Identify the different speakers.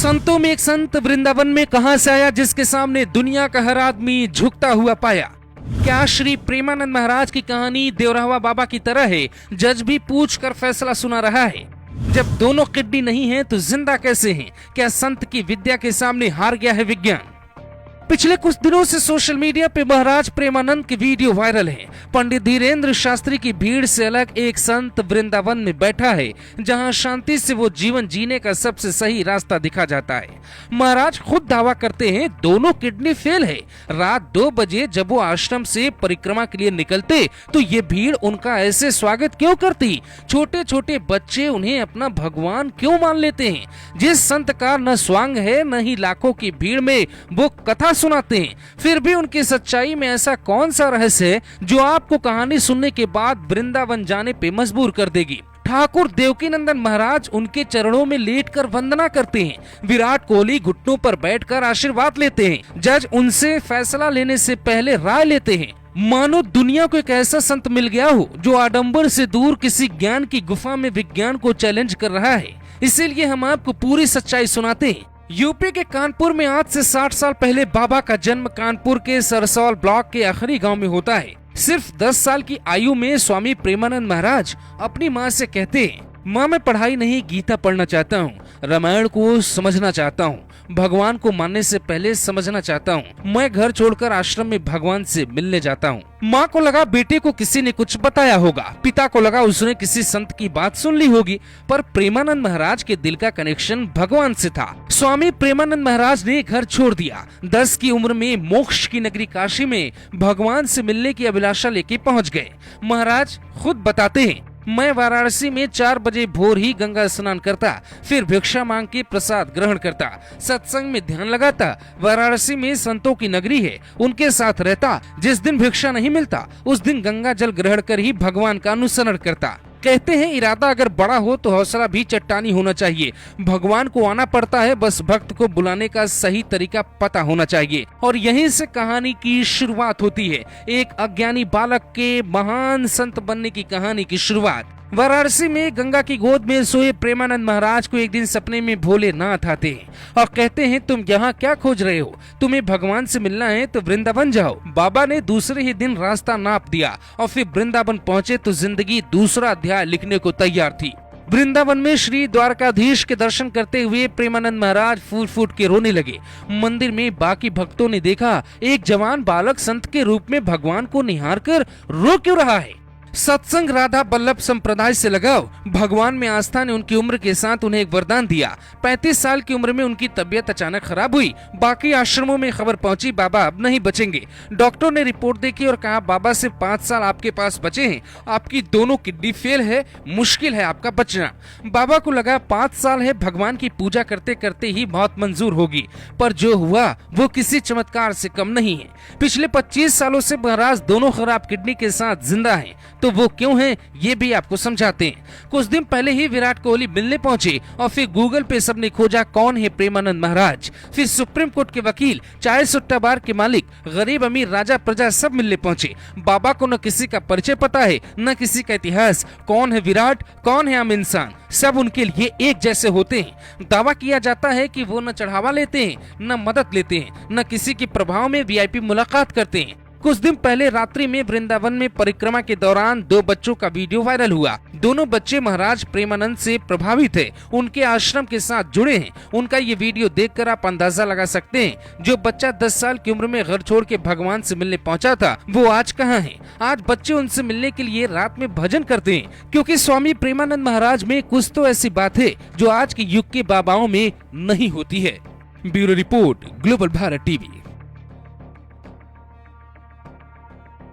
Speaker 1: संतों में एक संत वृंदावन में कहां से आया जिसके सामने दुनिया का हर आदमी झुकता हुआ पाया। क्या श्री प्रेमानंद महाराज की कहानी देवरावा बाबा की तरह है? जज भी पूछ कर फैसला सुना रहा है। जब दोनों किडनी नहीं है तो जिंदा कैसे हैं? क्या संत की विद्या के सामने हार गया है विज्ञान? पिछले कुछ दिनों से सोशल मीडिया पे महाराज प्रेमानंद की वीडियो वायरल है। पंडित धीरेन्द्र शास्त्री की भीड़ से अलग एक संत वृंदावन में बैठा है, जहां शांति से वो जीवन जीने का सबसे सही रास्ता दिखा जाता है। महाराज खुद दावा करते हैं दोनों किडनी फेल है। रात 2 बजे जब वो आश्रम से परिक्रमा के लिए निकलते तो ये भीड़ उनका ऐसे स्वागत क्यों करती? छोटे छोटे बच्चे उन्हें अपना भगवान क्यों मान लेते हैं? जिस संत का न स्वांग है न ही लाखों की भीड़ में वो कथा सुनाते हैं, फिर भी उनकी सच्चाई में ऐसा कौन सा रहस्य है जो आपको कहानी सुनने के बाद वृंदावन जाने पे मजबूर कर देगी? ठाकुर देवकीनंदन महाराज उनके चरणों में लेटकर वंदना करते हैं। विराट कोहली घुटनों पर बैठकर आशीर्वाद लेते हैं। जज उनसे फैसला लेने से पहले राय लेते हैं। मानो दुनिया को एक ऐसा संत मिल गया हो जो आडंबर से दूर किसी ज्ञान की गुफा में विज्ञान को चैलेंज कर रहा है। इसीलिए हम आपको पूरी सच्चाई सुनाते हैं। यूपी के कानपुर में आज से 60 साल पहले बाबा का जन्म कानपुर के सरसौल ब्लॉक के आखिरी गांव में होता है। सिर्फ 10 साल की आयु में स्वामी प्रेमानंद महाराज अपनी माँ से कहते हैं, माँ मैं पढ़ाई नहीं गीता पढ़ना चाहता हूँ, रामायण को समझना चाहता हूँ, भगवान को मानने से पहले समझना चाहता हूँ। मैं घर छोड़कर आश्रम में भगवान से मिलने जाता हूँ। माँ को लगा बेटे को किसी ने कुछ बताया होगा, पिता को लगा उसने किसी संत की बात सुन ली होगी, पर प्रेमानंद महाराज के दिल का कनेक्शन भगवान से था। स्वामी प्रेमानंद महाराज ने घर छोड़ दिया। 10 की उम्र में मोक्ष की नगरी काशी में भगवान से मिलने की अभिलाषा लेके पहुँच गए। महाराज खुद बताते हैं, मैं वाराणसी में 4 बजे भोर ही गंगा स्नान करता, फिर भिक्षा मांग के प्रसाद ग्रहण करता, सत्संग में ध्यान लगाता। वाराणसी में संतों की नगरी है, उनके साथ रहता। जिस दिन भिक्षा नहीं मिलता उस दिन गंगा जल ग्रहण कर ही भगवान का अनुसरण करता। कहते हैं इरादा अगर बड़ा हो तो हौसला भी चट्टानी होना चाहिए। भगवान को आना पड़ता है, बस भक्त को बुलाने का सही तरीका पता होना चाहिए। और यहीं से कहानी की शुरुआत होती है। एक अज्ञानी बालक के महान संत बनने की कहानी की शुरुआत। वाराणसी में गंगा की गोद में सोए प्रेमानंद महाराज को एक दिन सपने में भोलेनाथ आते हैं और कहते हैं, तुम यहाँ क्या खोज रहे हो? तुम्हें भगवान से मिलना है तो वृंदावन जाओ। बाबा ने दूसरे ही दिन रास्ता नाप दिया और फिर वृंदावन पहुँचे तो जिंदगी दूसरा अध्याय लिखने को तैयार थी। वृंदावन में श्री द्वारकाधीश के दर्शन करते हुए प्रेमानंद महाराज फूट फूट के रोने लगे। मंदिर में बाकी भक्तों ने देखा एक जवान बालक संत के रूप में भगवान को निहार कर रो क्यों रहा है। सत्संग राधा बल्लभ संप्रदाय से लगाओ। भगवान में आस्था ने उनकी उम्र के साथ उन्हें एक वरदान दिया। 35 साल की उम्र में उनकी तबीयत अचानक खराब हुई। बाकी आश्रमों में खबर पहुंची, बाबा अब नहीं बचेंगे। डॉक्टर ने रिपोर्ट देखी और कहा, बाबा सिर्फ 5 साल आपके पास बचे हैं, आपकी दोनों किडनी फेल है, मुश्किल है आपका बचना। बाबा को लगा 5 साल है, भगवान की पूजा करते करते ही मौत मंजूर होगी, पर जो हुआ वो किसी चमत्कार से कम नहीं है। पिछले 25 सालों से महाराज दोनों खराब किडनी के साथ जिंदा है, तो वो क्यों हैं ये भी आपको समझाते हैं। कुछ दिन पहले ही विराट कोहली मिलने पहुंचे और फिर गूगल पे सबने खोजा कौन है प्रेमानंद महाराज। फिर सुप्रीम कोर्ट के वकील, चाय सुट्टा बार के मालिक, गरीब अमीर, राजा प्रजा सब मिलने पहुंचे। बाबा को न किसी का परिचय पता है न किसी का इतिहास। कौन है विराट, कौन है आम इंसान, सब उनके लिए एक जैसे होते हैं। दावा किया जाता है कि वो न चढ़ावा लेते हैं, न मदद लेते हैं, न किसी के प्रभाव में वीआईपी मुलाकात करते हैं। कुछ दिन पहले रात्रि में वृंदावन में परिक्रमा के दौरान 2 बच्चों का वीडियो वायरल हुआ। दोनों बच्चे महाराज प्रेमानंद से प्रभावित है, उनके आश्रम के साथ जुड़े हैं। उनका ये वीडियो देखकर आप अंदाजा लगा सकते हैं जो बच्चा 10 साल की उम्र में घर छोड़ के भगवान से मिलने पहुंचा था वो आज कहाँ है। आज बच्चे उनसे मिलने के लिए रात में भजन करते हैं, क्योंकि स्वामी प्रेमानंद महाराज में कुछ तो ऐसी बात है जो आज के युग के बाबाओं में नहीं होती है। Bureau report, global Bharat TV.